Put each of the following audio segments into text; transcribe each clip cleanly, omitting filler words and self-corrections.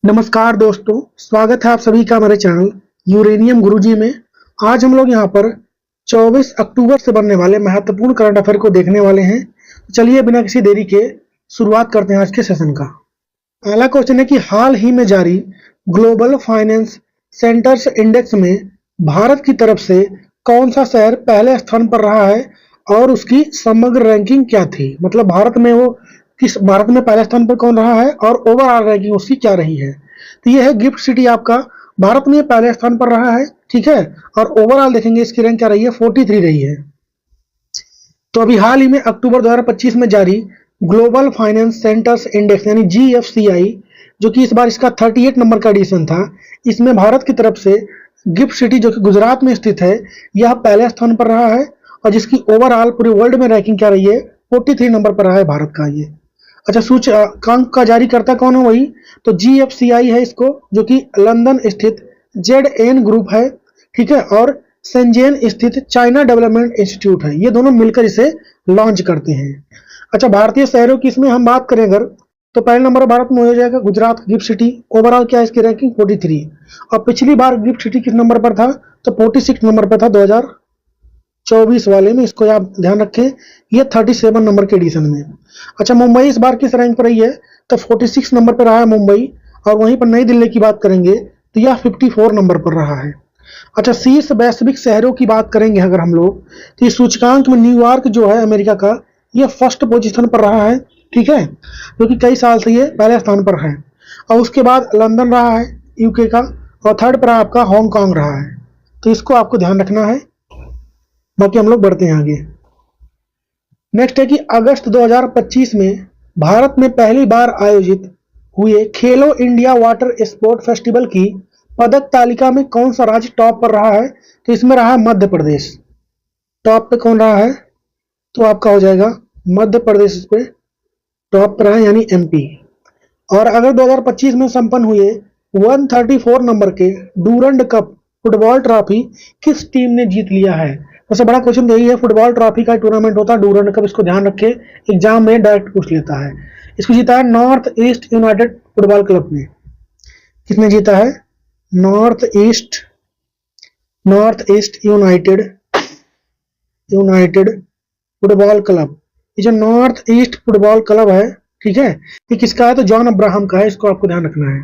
नमस्कार दोस्तों, स्वागत है आप सभी का हमारे चैनल यूरेनियम गुरुजी में। आज हम लोग यहाँ पर 24 अक्टूबर से बनने वाले महत्वपूर्ण करंट अफेयर को देखने वाले हैं। चलिए बिना किसी देरी के शुरुआत करते हैं आज के सेशन का। पहला क्वेश्चन है कि हाल ही में जारी ग्लोबल फाइनेंस सेंटर्स इंडेक्स में भारत की तरफ से कौन सा शहर पहले स्थान पर रहा है और उसकी समग्र रैंकिंग क्या थी। मतलब भारत में पहले स्थान पर कौन रहा है और ओवरऑल रैंकिंग उसकी क्या रही है। तो ये है गिफ्ट सिटी आपका भारत में पहले स्थान पर रहा है, ठीक है। और ओवरऑल देखेंगे इसकी रैंक क्या रही है, 43 रही है। तो अभी हाल ही में अक्टूबर 2025 में जारी ग्लोबल फाइनेंस सेंटर्स इंडेक्स यानी GFCI, जो कि इस बार इसका 38 नंबर का एडिशन था, इसमें भारत की तरफ से गिफ्ट सिटी जो कि गुजरात में स्थित है यह पहले स्थान पर रहा है और जिसकी ओवरऑल पूरे वर्ल्ड में रैंकिंग क्या रही है, 43 नंबर पर रहा है भारत का ये। अच्छा, सूचकांक का जारी करता कौन है, वही तो GFCI है इसको, जो कि लंदन स्थित ZN ग्रुप है, ठीक है, और शेंजेन स्थित चाइना डेवलपमेंट इंस्टीट्यूट है। ये दोनों मिलकर इसे लॉन्च करते हैं। अच्छा, भारतीय शहरों की इसमें हम बात करें अगर, तो पहले नंबर भारत में हो जाएगा गुजरात गिफ्ट सिटी। ओवरऑल क्या है इसकी रैंकिंग, 43। और पिछली बार गिफ्ट सिटी किस नंबर पर था, तो 46 नंबर पर था 2024 वाले में, इसको आप ध्यान रखें। ये 37 नंबर के एडिशन में। अच्छा, मुंबई इस बार किस रैंक पर रही है, तो 46 नंबर पर रहा है मुंबई। और वहीं पर नई दिल्ली की बात करेंगे तो यह 54 नंबर पर रहा है। अच्छा, शीर्ष वैश्विक शहरों की बात करेंगे अगर हम लोग, तो इस सूचकांक में न्यूयॉर्क जो है अमेरिका का, यह फर्स्ट पोजीशन पर रहा है, ठीक है, जो कि कई साल से ये पहले स्थान पर है। और उसके बाद लंदन रहा है यूके का, और थर्ड पर आपका हांगकांग रहा है। तो इसको आपको ध्यान रखना है। बाकी हम लोग बढ़ते हैं आगे। नेक्स्ट है कि अगस्त 2025 में भारत में पहली बार आयोजित हुए खेलो इंडिया वाटर स्पोर्ट फेस्टिवल की पदक तालिका में कौन सा राज्य टॉप पर रहा है, तो इसमें रहा है मध्य प्रदेश। टॉप पे कौन रहा है, तो आपका हो जाएगा मध्य प्रदेश, इस पे टॉप पर रहा है यानी MP। और अगर 2025 में संपन्न हुए 134 नंबर के डूरंड कप फुटबॉल ट्रॉफी किस टीम ने जीत लिया है। सबसे बड़ा क्वेश्चन यही है, फुटबॉल ट्रॉफी का टूर्नामेंट होता है डूरंड कप, इसको ध्यान रखें, एग्जाम में डायरेक्ट पूछ लेता है। इसको जीता है north east United football club ने। किसने जीता है, north east United football club. ये जो नॉर्थ ईस्ट फुटबॉल क्लब है, ठीक है, ये किसका है, तो जॉन अब्राहम का है। इसको आपको ध्यान रखना है।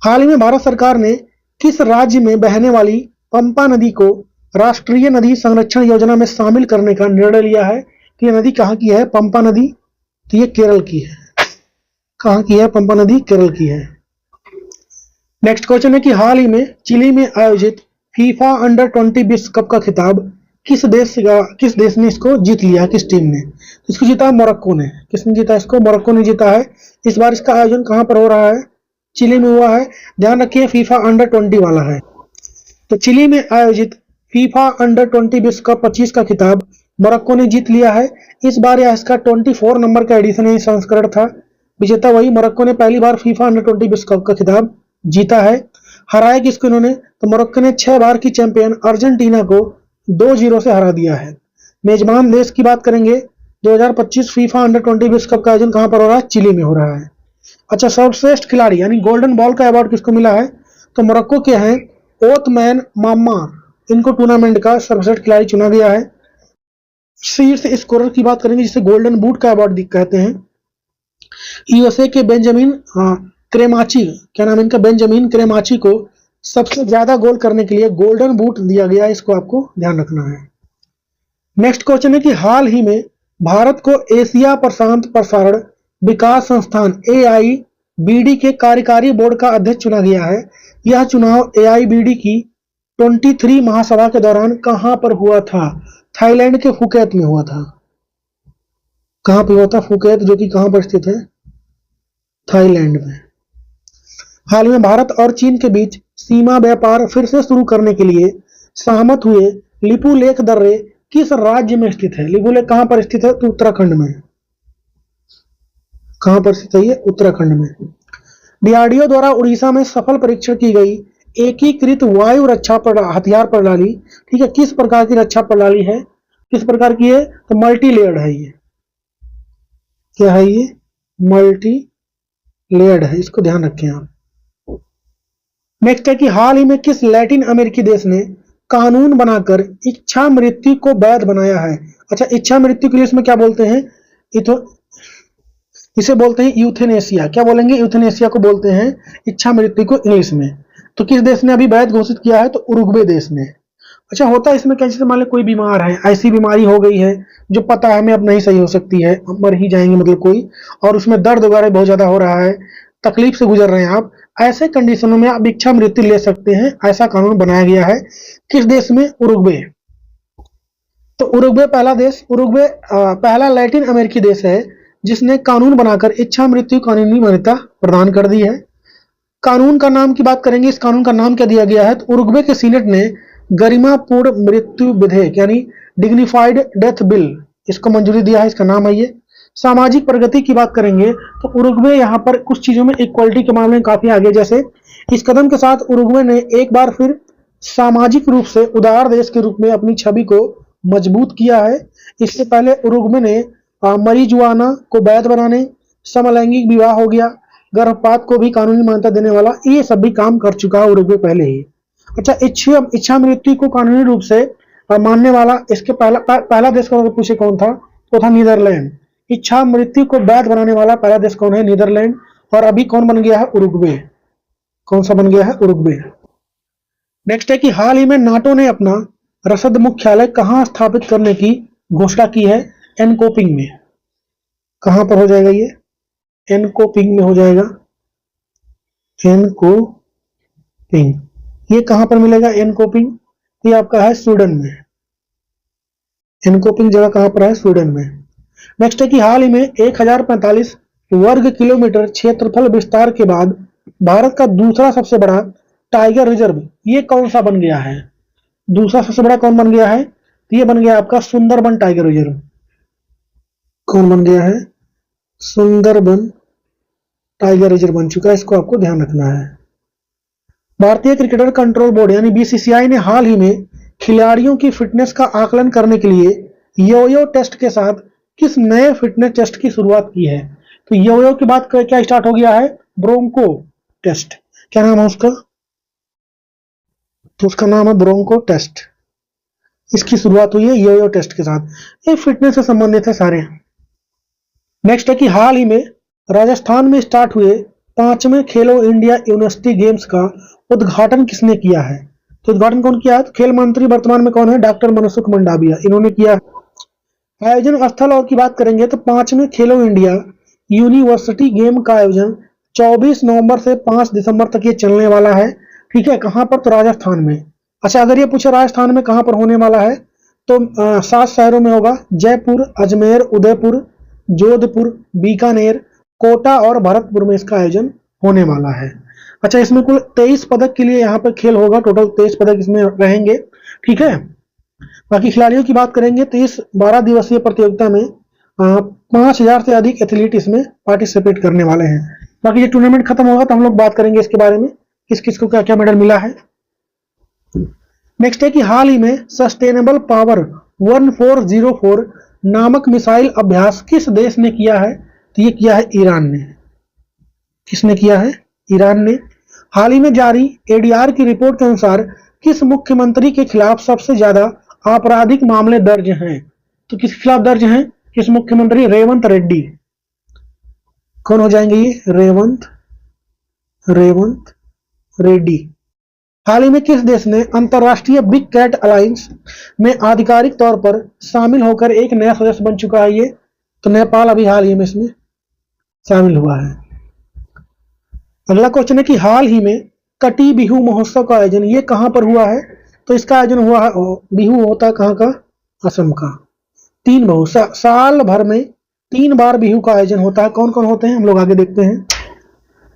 हाल ही में भारत सरकार ने किस राज्य में बहने वाली पंपा नदी को राष्ट्रीय नदी संरक्षण योजना में शामिल करने का निर्णय लिया है। तो ये नदी कहाँ की है, पंपा नदी, तो ये केरल की है। कहाँ की है, पंपा नदी केरल की है। नेक्स्ट क्वेश्चन है कि हाल ही में चिली में आयोजित फीफा अंडर 20 विश्व कप का खिताब किस देश ने इसको जीत लिया, किस टीम ने। इसको जीता है मोरक्को ने। किसने जीता इसको, मोरक्को ने जीता है। इस बार इसका आयोजन कहाँ पर हो रहा है, चिली में हुआ है। ध्यान रखिए फीफा अंडर 20 वाला है। तो चिली में आयोजित फीफा अंडर 20 विश्व कप 25 का खिताब मोरक्को ने जीत लिया है। इस बार यह इसका 24 नंबर का एडिशन है, संस्करण था। विजेता वही मोरक्को ने पहली बार फीफा अंडर 20 विश्व कप का खिताब जीता है। हराया किसको इन्होंने, तो मोरक्को ने 6 बार की चैंपियन अर्जेंटीना को 2-0 से हरा दिया है। मेजबान देश की बात करेंगे, 2025 फीफा अंडर 20 विश्व कप का आयोजन कहां पर हो रहा है, चिली में हो रहा है। अच्छा, सर्वश्रेष्ठ खिलाड़ी यानी गोल्डन बॉल का अवार्ड किसको मिला है, तो मोरक्को के हैं ओथमैन माम्मार, इनको टूर्नामेंट का सर्वश्रेष्ठ खिलाड़ी चुना गया है। शीर्ष स्कोरर की बात करेंगे जिसे गोल्डन बूट का अवार्ड कहते हैं, USA के बेंजामिन क्रेमाची, क्या नाम इनका, बेंजामिन क्रेमाची को सबसे ज्यादा गोल करने के लिए गोल्डन बूट दिया गया। इसको आपको ध्यान रखना है। नेक्स्ट क्वेश्चन है कि हाल ही में भारत को एशिया प्रशांत प्रसारण विकास संस्थान AIBD के कार्यकारी बोर्ड का अध्यक्ष चुना गया है। यह चुनाव AIBD की 23 महासभा के दौरान कहां पर हुआ था, थाईलैंड के फुकेत में हुआ था। कहां पर हुआ था, फुकेत, जो कि कहां पर स्थित है, थाईलैंड में। हाल में भारत और चीन के बीच सीमा व्यापार फिर से शुरू करने के लिए सहमत हुए लिपू लेक दर्रे किस राज्य में स्थित है। लिपू लेक कहां पर स्थित है, तो उत्तराखंड में। कहां पर स्थित है ये, उत्तराखंड में। DRDO द्वारा उड़ीसा में सफल परीक्षण की गई एकीकृत वायु रक्षा हथियार प्रणाली, ठीक है, किस प्रकार की रक्षा प्रणाली है, किस प्रकार की है, तो मल्टी लेयर्ड है ये। क्या है ये, मल्टी लेयर्ड है, इसको ध्यान रखें आप। नेक्स्ट है कि हाल ही में किस लैटिन अमेरिकी देश ने कानून बनाकर इच्छा मृत्यु को वैध बनाया है? अच्छा, इच्छा मृत्यु के लिए इसमें क्या बोलते हैं? इसे बोलते हैं यूथेनेसिया। क्या बोलेंगे? यूथेनेसिया को बोलते हैं इच्छा मृत्यु को इंग्लिश में। तो किस देश ने अभी वैध घोषित किया है? तो उरुग्वे देश ने। अच्छा, होता है इसमें क्या, जैसे मान लो कोई बीमार है, ऐसी बीमारी हो गई है जो पता है हमें अब नहीं सही हो सकती है, मर ही जाएंगे मतलब कोई, और उसमें दर्द वगैरह बहुत ज्यादा हो रहा है, तकलीफ से गुजर रहे हैं आप, ऐसे कंडीशनों में आप इच्छा मृत्यु ले सकते हैं। ऐसा कानून बनाया गया है किस देश में? उरुग्वे। तो उरुग्वे पहला देश, उरुग्वे पहला लैटिन अमेरिकी देश है जिसने कानून बनाकर इच्छा मृत्यु कानूनी मान्यता प्रदान कर दी है। कानून का नाम की बात करेंगे, इस कानून का नाम क्या दिया गया है? तो उरुग्वे के सीनेट ने गरिमापूर्ण मृत्यु विधेयक यानी डिग्निफाइड डेथ बिल, इसको मंजूरी दिया है। इसका नाम है ये। सामाजिक प्रगति की बात करेंगे तो उरुग्वे यहाँ पर कुछ चीजों में इक्वालिटी के मामले में काफी आगे। जैसे इस कदम के साथ उरुग्वे ने एक बार फिर सामाजिक रूप से उदार देश के रूप में अपनी छवि को मजबूत किया है। इससे पहले उरुग्वे ने मरीजुआना को वैध बनाने, समलैंगिक विवाह हो गया, गर्भपात को भी कानूनी मान्यता देने वाला, ये सब भी काम कर चुका है उरुग्वे पहले ही। अच्छा, इच्छा मृत्यु को कानूनी रूप से मानने वाला इसके पहला देश को पूछे कौन था, तो था नीदरलैंड। इच्छा मृत्यु को वैध बनाने वाला पहला देश कौन है? नीदरलैंड। और अभी कौन बन गया है? उरुग्वे। कौन सा बन गया है? उरुग्वे। नेक्स्ट है कि हाल ही में नाटो ने अपना रसद मुख्यालय कहां स्थापित करने की घोषणा की है? एनकोपिंग में। कहां पर हो जाएगा ये? एनकोपिंग में हो जाएगा। एनकोपिंग ये कहां पर मिलेगा? एनकोपिंग ये आपका है स्वीडन में। एनकोपिंग जगह कहां पर है? स्वीडन में। नेक्स्ट है कि हाल ही में 1045 वर्ग किलोमीटर क्षेत्रफल विस्तार के बाद भारत का दूसरा सबसे बड़ा टाइगर रिजर्व ये कौन सा बन गया है? दूसरा सबसे बड़ा कौन बन गया है? तो ये बन गया आपका सुंदरबन टाइगर रिजर्व। कौन बन गया है? सुंदरबन टाइगर रिजर्व बन चुका है। इसको आपको ध्यान रखना है। भारतीय क्रिकेटर कंट्रोल बोर्ड यानी बीसीसीआई ने हाल ही में खिलाड़ियों की फिटनेस का आकलन करने के लिए यो-यो टेस्ट के साथ किस नए फिटनेस टेस्ट की शुरुआत की है? तो यो-यो की बात क्या स्टार्ट हो गया है? Bronco test. क्या नाम है उसका? तो उसका नाम है ब्रोंको टेस्ट। इसकी शुरुआत हुई है यो-यो टेस्ट के साथ। ये फिटनेस से संबंधित है सारे। नेक्स्ट है कि हाल ही में राजस्थान में स्टार्ट हुए 5वें खेलो इंडिया यूनिवर्सिटी गेम्स का उद्घाटन किसने किया है? तो उद्घाटन कौन किया है? तो खेल मंत्री वर्तमान में कौन है? डॉक्टर मनसुख मंडाविया, इन्होंने किया। आयोजन स्थल और की बात करेंगे तो 5वें खेलो इंडिया यूनिवर्सिटी गेम का आयोजन 24 नवंबर से 5 दिसंबर तक ये चलने वाला है। ठीक है, कहां पर? तो राजस्थान में। अच्छा, अगर ये पूछे राजस्थान में कहां पर होने वाला है तो 7 शहरों में होगा। जयपुर, अजमेर, उदयपुर, जोधपुर, बीकानेर, कोटा और भरतपुर में इसका आयोजन होने वाला है। अच्छा, इसमें कुल 23 पदक के लिए यहाँ पर खेल होगा। टोटल 23 पदक इसमें रहेंगे। ठीक है, बाकी खिलाड़ियों की बात करेंगे तो इस 12 दिवसीय प्रतियोगिता में 5000 से अधिक एथलीट इसमें पार्टिसिपेट करने वाले हैं। बाकी ये टूर्नामेंट खत्म होगा तो हम लोग बात करेंगे इसके बारे में, किस किस को क्या क्या मेडल मिला है। नेक्स्ट है कि हाल ही में सस्टेनेबल पावर 1404 नामक मिसाइल अभ्यास किस देश ने किया है? तो ये किया है ईरान ने। किसने किया है? ईरान ने। हाल ही में जारी एडीआर की रिपोर्ट के अनुसार किस मुख्यमंत्री के खिलाफ सबसे ज्यादा आपराधिक मामले दर्ज हैं? तो किस खिलाफ दर्ज हैं? किस मुख्यमंत्री? रेवंत रेड्डी। कौन हो जाएंगे ये? रेवंत रेड्डी। हाल ही में किस देश ने अंतरराष्ट्रीय बिग कैट अलायंस में आधिकारिक तौर पर शामिल होकर एक नया सदस्य बन चुका है? ये तो नेपाल अभी हाल ही में इसमें शामिल हुआ है। अगला क्वेश्चन है कि हाल ही में कटी बिहू महोत्सव का आयोजन ये कहां पर हुआ है? तो इसका आयोजन हुआ है, बिहू होता है कहां का? असम का। 3 बहु साल भर में 3 बार बिहू का आयोजन होता है। कौन कौन होते हैं हम लोग आगे देखते हैं।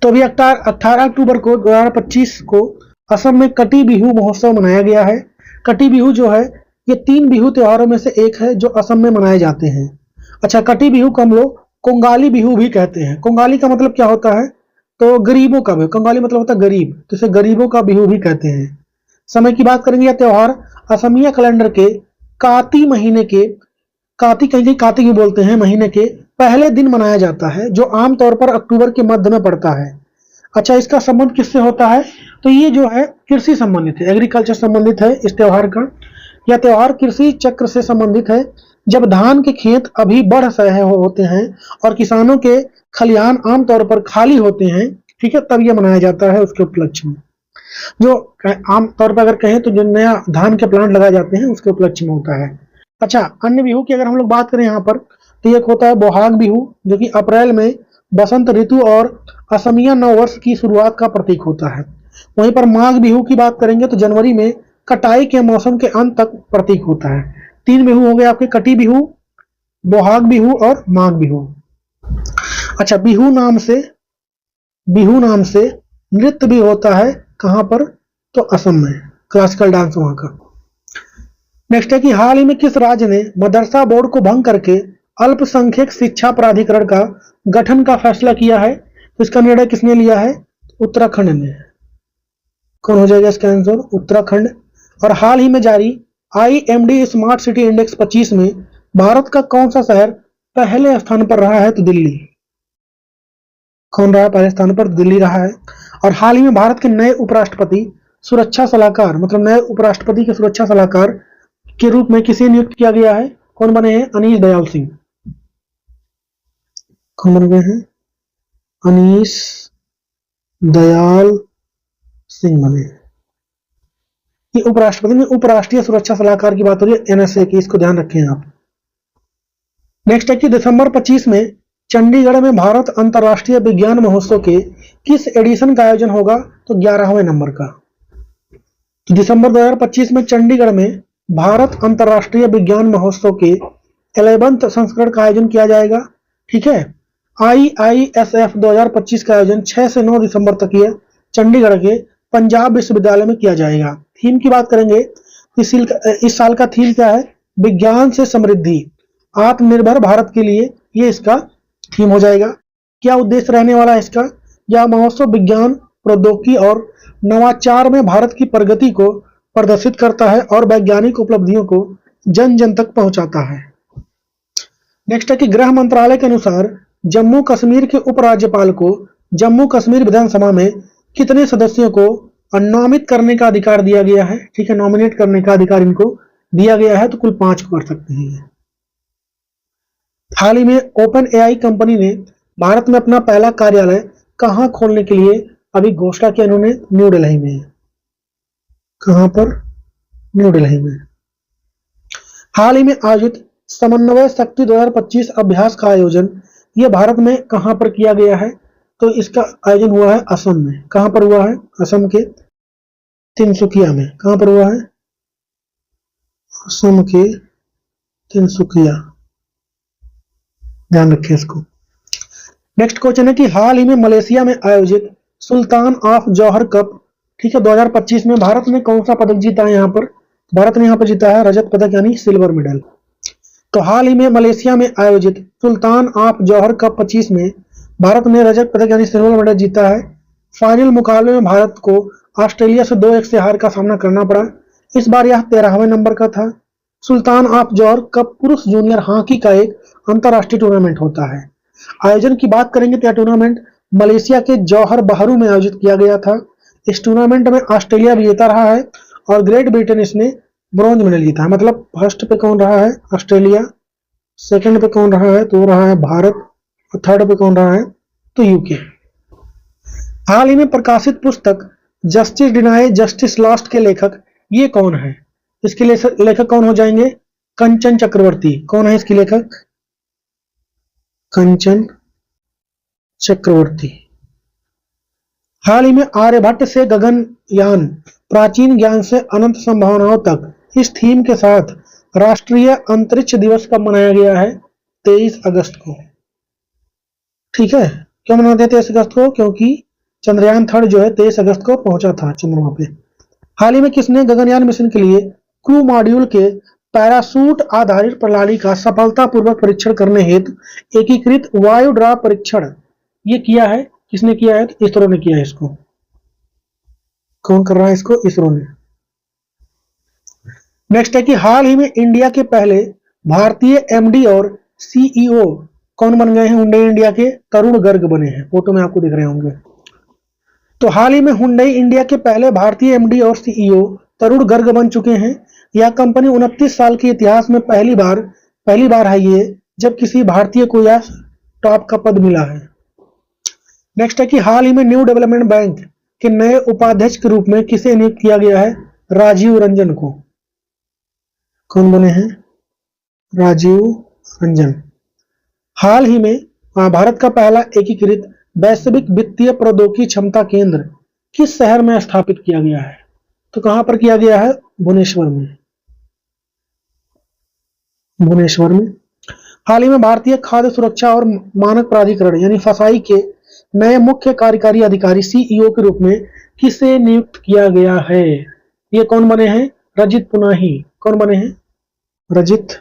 तो अभी 18 अक्टूबर को 2025 को असम में कटी बिहू महोत्सव मनाया गया है। कटी बिहू जो है ये 3 बिहू त्योहारों में से एक है जो असम में मनाए जाते हैं। अच्छा, कटी बिहू को हम लोग कोंगाली बिहू भी कहते हैं। कोंगाली का मतलब क्या होता है? तो गरीबों का भी। कोंगाली मतलब होता है गरीब, तो इसे गरीबों का बिहू भी कहते हैं। समय की बात करेंगे, यह त्योहार असमिया कैलेंडर के काती महीने के काती कहीं काती भी बोलते हैं महीने के पहले दिन मनाया जाता है, जो आमतौर पर अक्टूबर के मध्य में पड़ता है। अच्छा, इसका संबंध किससे होता है? तो ये जो है कृषि संबंधित है, एग्रीकल्चर संबंधित है इस त्योहार का। यह त्योहार कृषि चक्र से संबंधित है। जब धान के खेत अभी बढ़ रहे होते हैं और किसानों के खलिहान आमतौर पर खाली होते हैं, ठीक है, तब यह मनाया जाता है उसके उपलक्ष्य में। जो आम तौर पर अगर कहें तो जो नया धान के प्लांट लगाए जाते हैं उसके उपलक्ष्य में होता है। अच्छा, अन्य बिहू की अगर हम लोग बात करें यहाँ पर, तो एक होता है बोहाग बिहू, जो कि अप्रैल में बसंत ऋतु और असमिया नववर्ष की शुरुआत का प्रतीक होता है। वहीं पर माघ बिहू की बात करेंगे तो जनवरी में कटाई के मौसम के अंत तक प्रतीक होता है। 3 बिहू हो गए आपके, कटी बिहू, बोहाग बिहू और माघ बिहू। अच्छा, बिहू नाम से नृत्य भी होता है, कहां पर? तो असम में, क्लासिकल डांस वहां का। नेक्स्ट है कि हाल ही में किस राज्य ने मदरसा बोर्ड को भंग करके अल्पसंख्यक शिक्षा प्राधिकरण का गठन का फैसला किया है? तो इसका निर्णय किसने लिया है? उत्तराखंड ने। कौन हो जाएगा इसका आंसर? उत्तराखंड। और हाल ही में जारी IMD स्मार्ट सिटी इंडेक्स 25 में भारत का कौन सा शहर पहले स्थान पर रहा है? तो दिल्ली। कौन रहा पहले स्थान पर? दिल्ली रहा है। और हाल ही में भारत के नए उपराष्ट्रपति सुरक्षा सलाहकार, मतलब नए उपराष्ट्रपति के सुरक्षा सलाहकार के रूप में किसे नियुक्त किया गया है? कौन बने हैं? अनीश दयाल सिंह। कौन बन गए हैं? अनीश दयाल सिंह बने। ये उपराष्ट्रपति में उपराष्ट्रीय सुरक्षा सलाहकार की बात हो रही है, NSA की, इसको ध्यान रखें आप। नेक्स्ट है कि दिसंबर 25 में चंडीगढ़ में भारत अंतर्राष्ट्रीय विज्ञान महोत्सव के किस एडिशन का आयोजन होगा? तो 11वें नंबर का। तो दिसंबर 2025 में चंडीगढ़ में भारत अंतर्राष्ट्रीय विज्ञान महोत्सव के 11वें संस्करण का आयोजन किया जाएगा। ठीक है, IISF 2025 का आयोजन 6 से 9 दिसंबर तक यह चंडीगढ़ के पंजाब विश्वविद्यालय में किया जाएगा। थीम की बात करेंगे, इस साल का थीम क्या है? विज्ञान से समृद्धि, आत्मनिर्भर भारत के लिए, ये इसका थीम हो जाएगा। क्या उद्देश्य रहने वाला है इसका? यह महोत्सव विज्ञान, प्रौद्योगिकी और नवाचार में भारत की प्रगति को प्रदर्शित करता है और वैज्ञानिक उपलब्धियों को जन जन तक पहुंचाता है। नेक्स्ट है कि गृह मंत्रालय के अनुसार जम्मू कश्मीर के उपराज्यपाल को जम्मू कश्मीर विधानसभा में कितने सदस्यों को नामित करने का अधिकार दिया गया है? ठीक है, नॉमिनेट करने का अधिकार इनको दिया गया है, तो कुल 5 कर सकते हैं। हाल ही में OpenAI कंपनी ने भारत में अपना पहला कार्यालय कहां खोलने के लिए अभी घोषणा की? उन्होंने न्यू दिल्ली में। कहां पर? न्यू दिल्ली में। हाल ही में आयोजित समन्वय शक्ति 2025 अभ्यास का आयोजन यह भारत में कहां पर किया गया है? तो इसका आयोजन हुआ है असम में। कहां पर हुआ है? असम के तिनसुकिया में। कहां पर हुआ है? असम के तिनसुकिया, ध्यान रखें इसको। नेक्स्ट क्वेश्चन है कि हाल ही में मलेशिया में आयोजित सुल्तान ऑफ जौहर कप, ठीक है, 2025 में भारत ने कौन सा पदक जीता है? यहाँ पर भारत ने यहाँ पर जीता है रजत पदक, यानी सिल्वर मेडल। तो हाल ही में मलेशिया में आयोजित सुल्तान ऑफ जौहर कप 25 में भारत ने रजत पदक यानी सिल्वर मेडल जीता है। फाइनल मुकाबले में भारत को ऑस्ट्रेलिया से 2-1 से हार का सामना करना पड़ा। इस बार यह 13वें नंबर का था। सुल्तान ऑफ जौहर कप पुरुष जूनियर हॉकी का एक अंतरराष्ट्रीय टूर्नामेंट होता है। आयोजन की बात करेंगे तो यह टूर्नामेंट मलेशिया के जौहर बाहरू में आयोजित किया गया था। इस टूर्नामेंट में ऑस्ट्रेलिया विजेता रहा है और ग्रेट ब्रिटेन इसने ब्रॉन्ज मेडल जीता है। मतलब फर्स्ट पे कौन रहा है? ऑस्ट्रेलिया। सेकंड पे कौन रहा है? तो रहा है भारत। और थर्ड पे कौन रहा है? तो यूके। हाल ही में प्रकाशित पुस्तक जस्टिस डिनाई जस्टिस लॉस्ट के लेखक ये कौन है? इसके लेखक कौन हो जाएंगे? कंचन चक्रवर्ती। कौन है इसकी लेखक? कंचन चक्रवर्ती। हाल ही में आर्यभट्ट से गगनयान, प्राचीन ज्ञान से अनंत संभावनाओं तक, इस थीम के साथ राष्ट्रीय अंतरिक्ष दिवस कब मनाया गया है? 23 अगस्त को। ठीक है, क्यों मनाते हैं 23 अगस्त को? क्योंकि चंद्रयान 3 जो है 23 अगस्त को पहुंचा था चंद्रमा पे। हाल ही में किसने गगनयान मिशन के लिए क्रू मॉड्यूल के पैरासूट आधारित प्रणाली का सफलतापूर्वक परीक्षण करने हेतु एकीकृत वायु ड्रॉप परीक्षण ये किया है? किसने किया है? तो इसरो ने किया है इसको। कौन कर रहा है इसको? इसरो ने। नेक्स्ट है कि हाल ही में इंडिया के पहले भारतीय MD और CEO कौन बन गए हैं? हुंडई इंडिया के तरुण गर्ग बने हैं। फोटो में आपको दिख रहे होंगे। तो हाल ही में हुंडई इंडिया के पहले भारतीय एमडी और सीईओ तरुण गर्ग बन चुके हैं। यह कंपनी 29 साल के इतिहास में पहली बार है ये जब किसी भारतीय को यह टॉप का पद मिला है। नेक्स्ट है कि हाल ही में न्यू डेवलपमेंट बैंक के नए उपाध्यक्ष के रूप में किसे नियुक्त किया गया है? राजीव रंजन को। कौन बने हैं? राजीव रंजन। हाल ही में भारत का पहला एकीकृत वैश्विक वित्तीय प्रौद्योगिकी क्षमता केंद्र किस शहर में स्थापित किया गया है? तो कहां पर किया गया है? भुवनेश्वर में। भुवनेश्वर में। हाल ही में भारतीय खाद्य सुरक्षा और मानक प्राधिकरण यानी फसाई के नए मुख्य कार्यकारी अधिकारी सीईओ के रूप में किसे नियुक्त किया गया है? ये कौन बने हैं? रजित पुनाही। कौन बने हैं? रजित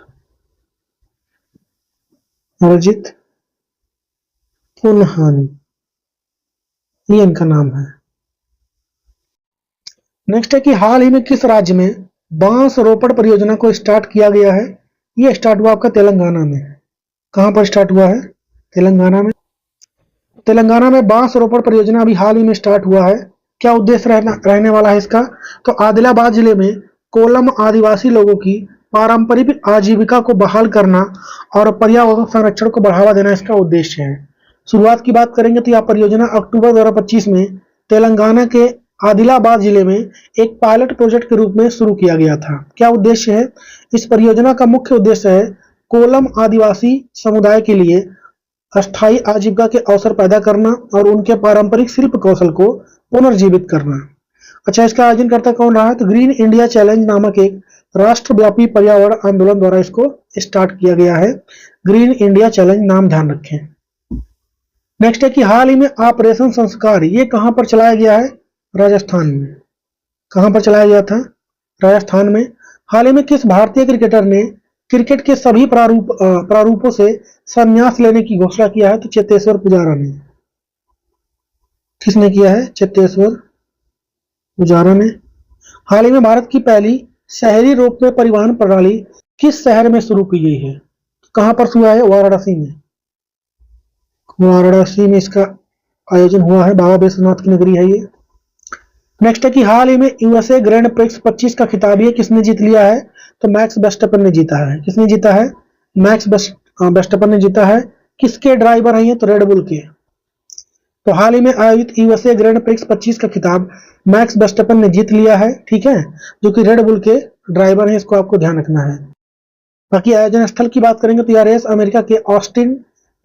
पुनाहानी, ये इनका नाम है। नेक्स्ट है कि हाल ही में किस राज्य में बांस रोपण परियोजना को स्टार्ट किया गया है? ये स्टार्ट हुआ आपका तेलंगाना में। कहां पर स्टार्ट हुआ है? तेलंगाना में। तेलंगाना में बांस रोपण परियोजना अभी हाल ही में स्टार्ट हुआ है। क्या उद्देश्य रहने वाला है इसका? तो आदिलाबाद जिले में कोलम आदिवासी लोगों की पारंपरिक आजीविका को बहाल करना और पर्यावरण संरक्षण को बढ़ावा देना इसका उद्देश्य है। शुरुआत की बात करेंगे तो यह परियोजना अक्टूबर 2025 में तेलंगाना के आदिलाबाद जिले में एक पायलट प्रोजेक्ट के रूप में शुरू किया गया था। क्या उद्देश्य है? इस परियोजना का मुख्य उद्देश्य है कोलम आदिवासी समुदाय के लिए अस्थायी आजीविका के अवसर पैदा करना और उनके पारंपरिक शिल्प कौशल को पुनर्जीवित करना। अच्छा, इसका आयोजनकर्ता कौन रहा है? तो ग्रीन इंडिया चैलेंज नामक एक राष्ट्रव्यापी पर्यावरण आंदोलन द्वारा इसको स्टार्ट किया गया है। ग्रीन इंडिया चैलेंज नाम ध्यान रखें। नेक्स्ट है कि हाल ही में ऑपरेशन संस्कार ये कहां पर चलाया गया है? राजस्थान में। कहां पर चलाया गया था? राजस्थान में। हाल ही में किस भारतीय क्रिकेटर ने क्रिकेट के सभी प्रारूपों से संन्यास लेने की घोषणा किया है? तो चेतेश्वर पुजारा ने। किसने किया है? चेतेश्वर पुजारा ने। हाल ही में भारत की पहली शहरी रोपवे परिवहन प्रणाली किस शहर में शुरू की गई है? कहां पर हुआ है? वाराणसी में। वाराणसी में इसका आयोजन हुआ है। बाबा बैद्यनाथ की नगरी है ये। नेक्स्ट है कि हाल ही में यूएसए ग्रैंड प्रिक्स 25 का खिताब ये किसने जीत लिया है? तो मैक्स वर्स्टेपन ने जीता है। किसने जीता है? मैक्स वर्स्टेपन ने जीता है। किसके ड्राइवर हैं ये? तो रेडबुल के। तो हाल ही में आयोजित यूएसए ग्रैंड प्रिक्स 25 का खिताब मैक्स वर्स्टेपन ने जीत लिया है, ठीक है, जो कि रेडबुल के ड्राइवर हैं। इसको आपको ध्यान रखना है। बाकी आयोजन स्थल की बात करेंगे तो यह रेस अमेरिका के ऑस्टिन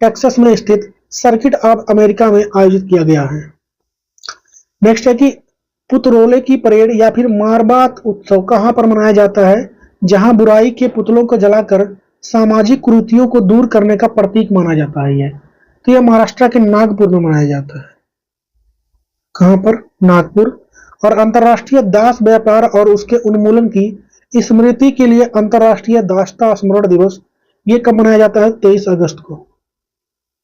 टेक्सास में स्थित सर्किट ऑफ अमेरिका में आयोजित किया गया है। नेक्स्ट है कि पुतरोले की परेड या फिर मारबात उत्सव कहां पर मनाया जाता है? जहां बुराई के पुतलों को जलाकर सामाजिक कुरीतियों को दूर करने का प्रतीक माना जाता है। तो यह महाराष्ट्र के नागपुर में मनाया जाता है। कहां पर? नागपुर। और अंतर्राष्ट्रीय दास व्यापार और उसके उन्मूलन की स्मृति के लिए अंतर्राष्ट्रीय दासता स्मरण दिवस ये कब मनाया जाता है? 23 अगस्त को।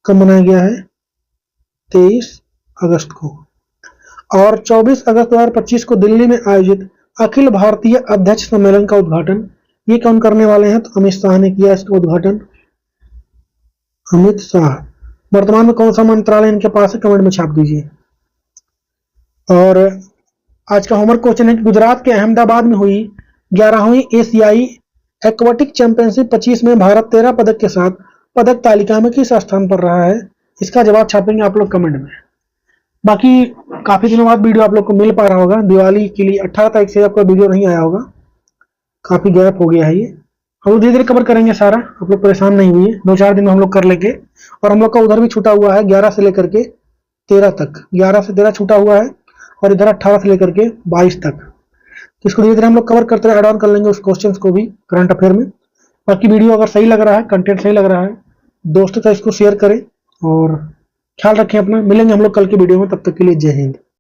कब मनाया गया है? 23 अगस्त को। और 24 अगस्त 2025 को दिल्ली में आयोजित अखिल भारतीय अध्यक्ष सम्मेलन का उद्घाटन ये कौन करने वाले हैं? तो अमित शाह ने किया इसका उद्घाटन। अमित शाह। वर्तमान में कौन सा मंत्रालय इनके पास है? कमेंट में छाप दीजिए। और आज का होमवर्क क्वेश्चन है कि गुजरात के अहमदाबाद में हुई 11वीं एशियाई एक्वाटिक चैंपियनशिप 25 में भारत 13 पदक के साथ पदक तालिका में किस स्थान पर रहा है? इसका जवाब छापेंगे आप लोग कमेंट में। बाकी काफी दिनों बाद वीडियो आप लोग को मिल पा रहा होगा। दिवाली के लिए 18 तारीख से आपका वीडियो नहीं आया होगा, काफी गैप हो गया है ये। हम लोग धीरे धीरे कवर करेंगे सारा, आप लोग परेशान नहीं हुई। 2-4 दिन में हम लोग कर लेंगे। और हम लोग का उधर भी छूटा हुआ है 11 से लेकर के 13 तक। 11 से 13 छूटा हुआ है और इधर 18 से लेकर के 22 तक। तो इसको धीरे धीरे हम लोग कवर करते ऐड ऑन कर लेंगे उस क्वेश्चन को भी करंट अफेयर में। बाकी वीडियो अगर सही लग रहा है, कंटेंट सही लग रहा है, दोस्तों तक इसको शेयर करें और ख्याल रखें अपना। मिलेंगे हम लोग कल की वीडियो में, तब तक के लिए जय हिंद।